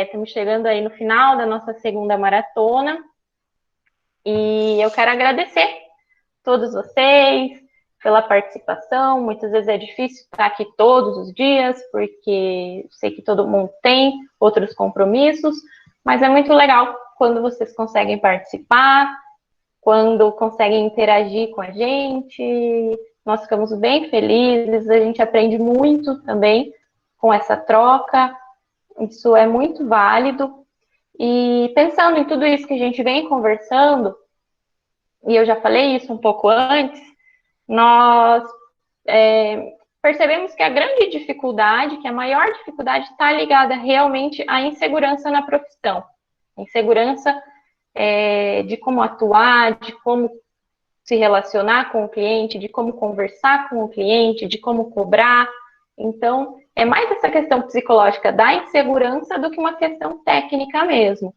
Estamos chegando aí no final da nossa segunda maratona. E eu quero agradecer a todos vocês pela participação. Muitas vezes é difícil estar aqui todos os dias, porque sei que todo mundo tem outros compromissos, mas é muito legal quando vocês conseguem participar, quando conseguem interagir com a gente. Nós ficamos bem felizes, a gente aprende muito também com essa troca. Isso é muito válido. E pensando em tudo isso que a gente vem conversando, e eu já falei isso um pouco antes, nós percebemos que a grande dificuldade, que a maior dificuldade está ligada realmente à insegurança na profissão. Insegurança de como atuar, de como se relacionar com o cliente, de como conversar com o cliente, de como cobrar. Então, é mais essa questão psicológica da insegurança do que uma questão técnica mesmo.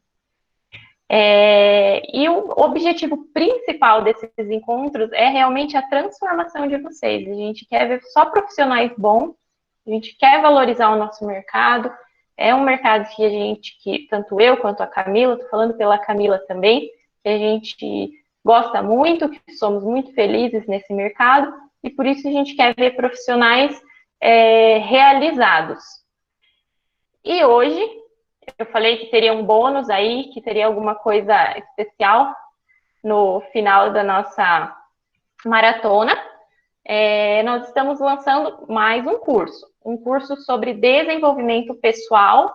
E o objetivo principal desses encontros é realmente a transformação de vocês. A gente quer ver só profissionais bons, a gente quer valorizar o nosso mercado. É um mercado que tanto eu quanto a Camila, estou falando pela Camila também, que a gente gosta muito, que somos muito felizes nesse mercado, e por isso a gente quer ver profissionais realizados. E hoje, eu falei que teria um bônus aí, que teria alguma coisa especial no final da nossa maratona. Nós estamos lançando mais um curso sobre desenvolvimento pessoal,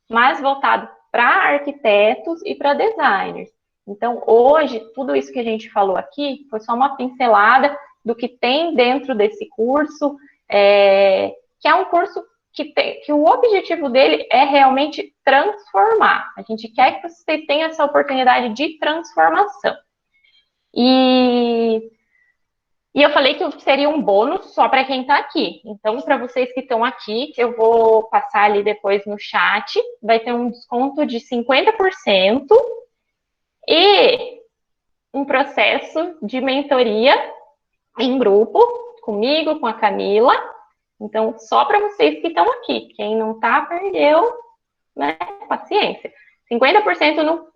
mais voltado para arquitetos e para designers. Então, hoje, tudo isso que a gente falou aqui foi só uma pincelada do que tem dentro desse curso, que é um curso que o objetivo dele é realmente transformar. A gente quer que vocês tenham essa oportunidade de transformação. E eu falei que seria um bônus só para quem está aqui. Então, para vocês que estão aqui, eu vou passar ali depois no chat, vai ter um desconto de 50% e um processo de mentoria em grupo, comigo, com a Camila. Então, só para vocês que estão aqui. Quem não está, perdeu, né? Paciência. 50% no...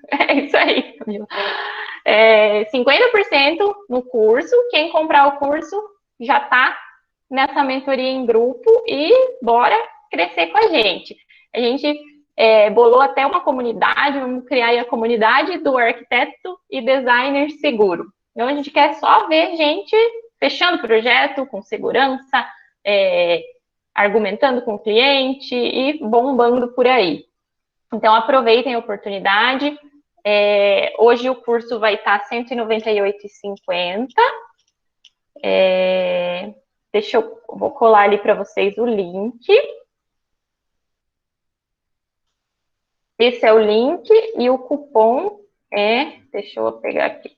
É isso aí, Camila. 50% no curso. Quem comprar o curso já está nessa mentoria em grupo e bora crescer com a gente. A gente bolou até uma comunidade, vamos criar aí a comunidade do arquiteto e designer seguro. Então, a gente quer só ver gente fechando projeto com segurança, argumentando com o cliente e bombando por aí. Então, aproveitem a oportunidade. Hoje o curso vai estar R$ 198,50. Vou colar ali para vocês o link. Esse é o link e o cupom deixa eu pegar aqui.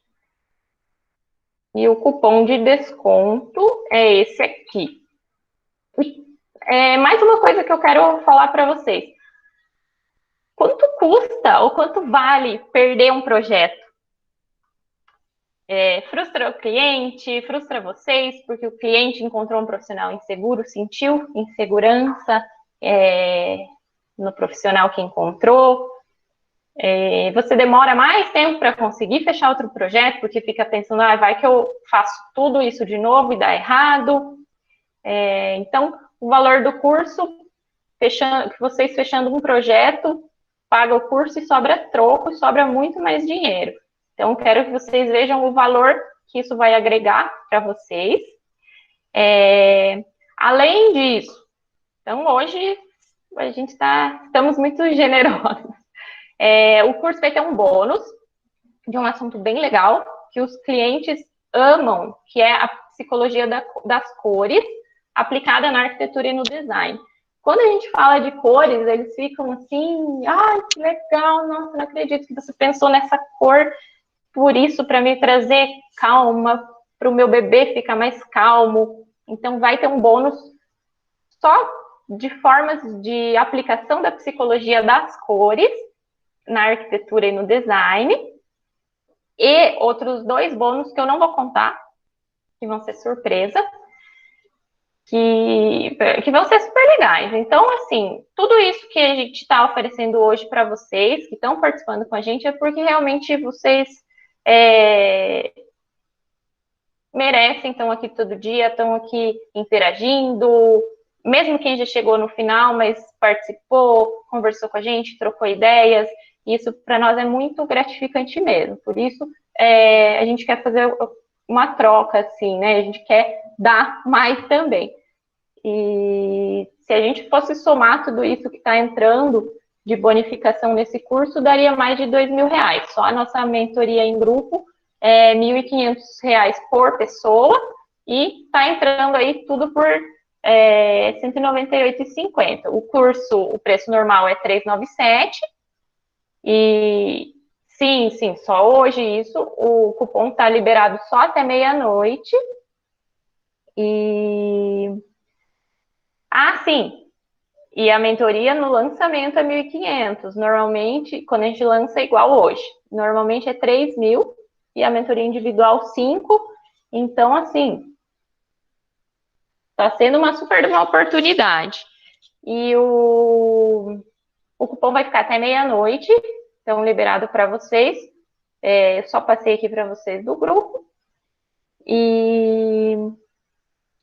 E o cupom de desconto é esse aqui. Mais uma coisa que eu quero falar para vocês. Quanto custa ou quanto vale perder um projeto? Frustra o cliente, frustra vocês, porque o cliente encontrou um profissional inseguro, sentiu insegurança no profissional que encontrou. Você demora mais tempo para conseguir fechar outro projeto, porque fica pensando, vai que eu faço tudo isso de novo e dá errado. Então, o valor do curso, vocês fechando um projeto, paga o curso e sobra troco, e sobra muito mais dinheiro. Então, quero que vocês vejam o valor que isso vai agregar para vocês. Além disso, então hoje estamos muito generosos. O curso vai ter um bônus de um assunto bem legal, que os clientes amam, que é a psicologia das cores, aplicada na arquitetura e no design. Quando a gente fala de cores, eles ficam assim, que legal, nossa, não acredito que você pensou nessa cor por isso, para me trazer calma, para o meu bebê ficar mais calmo. Então, vai ter um bônus só de formas de aplicação da psicologia das cores na arquitetura e no design. E outros 2 bônus que eu não vou contar, que vão ser surpresa, que vão ser super legais. Então, assim, tudo isso que a gente está oferecendo hoje para vocês, que estão participando com a gente, é porque realmente vocês merecem, estão aqui todo dia, estão aqui interagindo, mesmo quem já chegou no final, mas participou, conversou com a gente, trocou ideias, isso para nós é muito gratificante mesmo. Por isso, a gente quer fazer uma troca, assim, né? A gente quer dar mais também. E se a gente fosse somar tudo isso que está entrando de bonificação nesse curso, daria mais de R$ 2.000. Só a nossa mentoria em grupo é R$ 1.500 por pessoa e está entrando aí tudo por R$ 198,50. O curso, o preço normal é R$ 397 e sim, só hoje isso. O cupom está liberado só até meia-noite. Sim. E a mentoria no lançamento é 1.500. Normalmente, quando a gente lança, é igual hoje. Normalmente é 3.000 e a mentoria individual 5. Então, assim, está sendo uma super uma oportunidade. E o cupom vai ficar até meia-noite, então liberado para vocês. Eu só passei aqui para vocês do grupo. E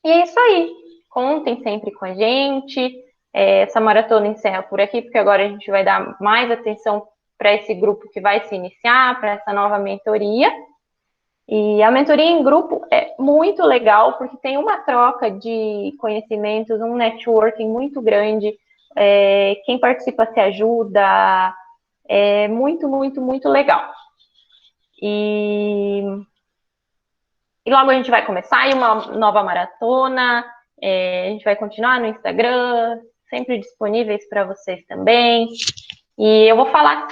é isso aí. Contem sempre com a gente. Essa maratona encerra por aqui, porque agora a gente vai dar mais atenção para esse grupo que vai se iniciar, para essa nova mentoria. E a mentoria em grupo é muito legal, porque tem uma troca de conhecimentos, um networking muito grande. Quem participa se ajuda. É muito, muito, muito legal. E logo a gente vai começar aí uma nova maratona. A gente vai continuar no Instagram, sempre disponíveis para vocês também. E eu vou falar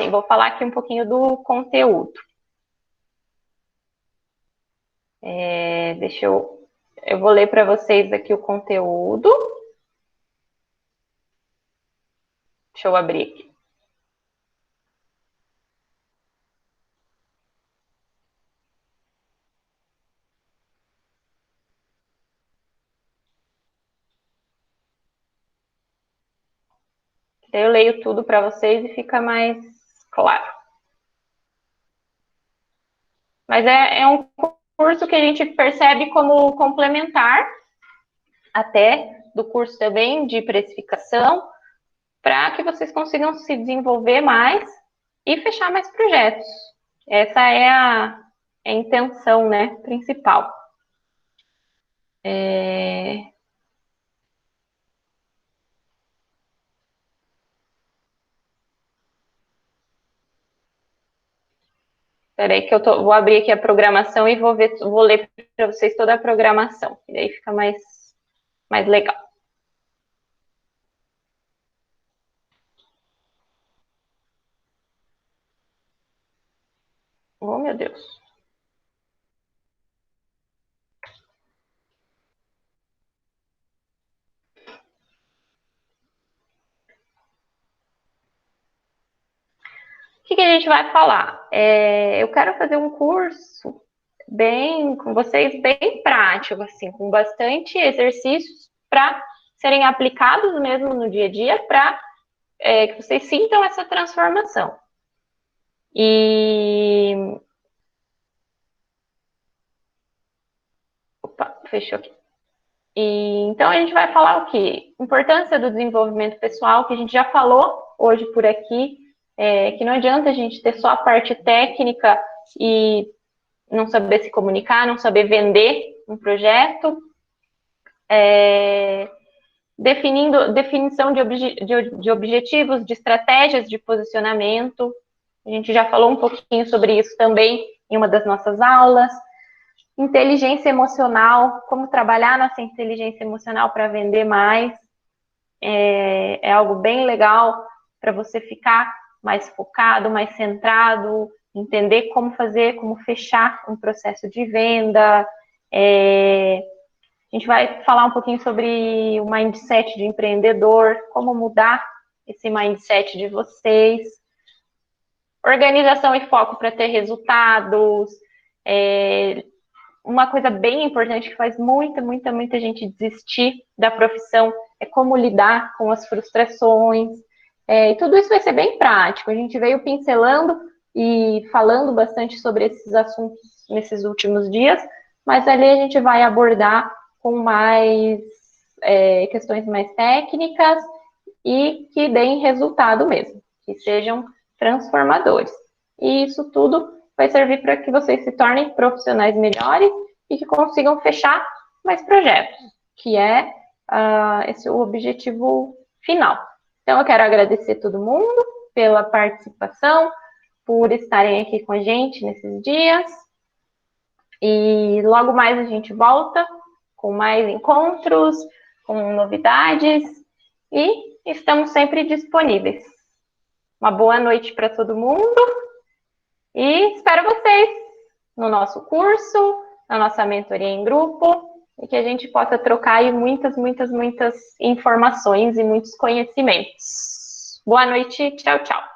aqui um pouquinho do conteúdo. Eu vou ler para vocês aqui o conteúdo. Deixa eu abrir aqui. Eu leio tudo para vocês e fica mais claro. Mas é um curso que a gente percebe como complementar, até do curso também de precificação, para que vocês consigam se desenvolver mais e fechar mais projetos. Essa é a intenção, né, principal. Espera aí que vou abrir aqui a programação e vou ler para vocês toda a programação, e daí fica mais legal. Oh, meu Deus. O que a gente vai falar? Eu quero fazer um curso com vocês bem prático, assim, com bastante exercícios para serem aplicados mesmo no dia a dia, para que vocês sintam essa transformação. Opa, fechou aqui. Então, a gente vai falar o quê? Importância do desenvolvimento pessoal, que a gente já falou hoje por aqui, que não adianta a gente ter só a parte técnica e não saber se comunicar, não saber vender um projeto. Definição de objetivos, de estratégias de posicionamento. A gente já falou um pouquinho sobre isso também em uma das nossas aulas. Inteligência emocional, como trabalhar nossa inteligência emocional para vender mais. É algo bem legal para você ficar mais focado, mais centrado, entender como fazer, como fechar um processo de venda. A gente vai falar um pouquinho sobre o mindset de empreendedor, como mudar esse mindset de vocês. Organização e foco para ter resultados. Uma coisa bem importante que faz muita gente desistir da profissão é como lidar com as frustrações. E tudo isso vai ser bem prático. A gente veio pincelando e falando bastante sobre esses assuntos nesses últimos dias, mas ali a gente vai abordar com mais questões mais técnicas e que deem resultado mesmo, que sejam transformadores. E isso tudo vai servir para que vocês se tornem profissionais melhores e que consigam fechar mais projetos, que é esse o objetivo final. Então, eu quero agradecer todo mundo pela participação, por estarem aqui com a gente nesses dias. E logo mais a gente volta com mais encontros, com novidades, e estamos sempre disponíveis. Uma boa noite para todo mundo e espero vocês no nosso curso, na nossa mentoria em grupo, e que a gente possa trocar aí muitas informações e muitos conhecimentos. Boa noite, tchau, tchau.